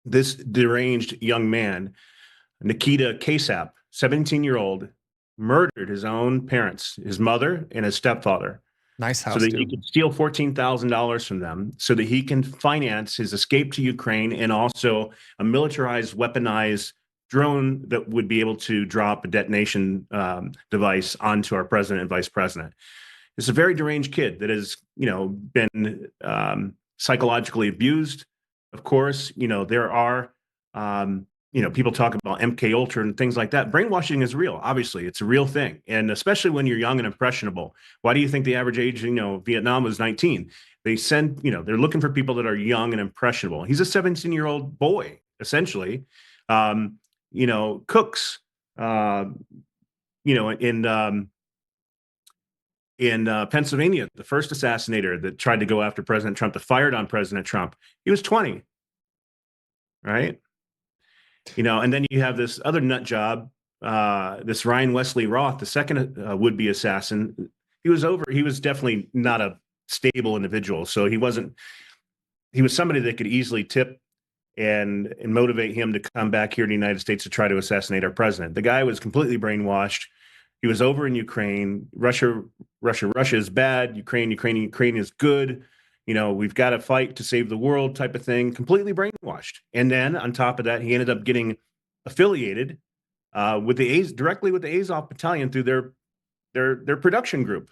this deranged young man, Nikita Kasap, 17-year-old, murdered his own parents, his mother and his stepfather, Nice so house that he too. could steal $14,000 from them so that he can finance his escape to Ukraine and also a militarized, weaponized drone that would be able to drop a detonation device onto our president and vice president. It's a very deranged kid that has, been psychologically abused. Of course, there are, people talk about MK Ultra and things like that. Brainwashing is real. Obviously, it's a real thing, and especially when you're young and impressionable. Why do you think the average age, Vietnam was 19? They send, they're looking for people that are young and impressionable. He's a 17-year-old boy, essentially. Cooks, uh, you know, in Pennsylvania, the first assassinator that tried to go after President Trump, that fired on President Trump, he was 20, right? And then you have this other nut job, this Ryan Wesley Roth, the second would-be assassin. He was definitely not a stable individual. So he was somebody that could easily tip and motivate him to come back here to the United States to try to assassinate our president. The guy was completely brainwashed. He was over in Ukraine. Russia is bad. Ukraine is good. We've got to fight to save the world type of thing. Completely brainwashed. And then on top of that, he ended up getting affiliated with directly with the Azov Battalion through their production group.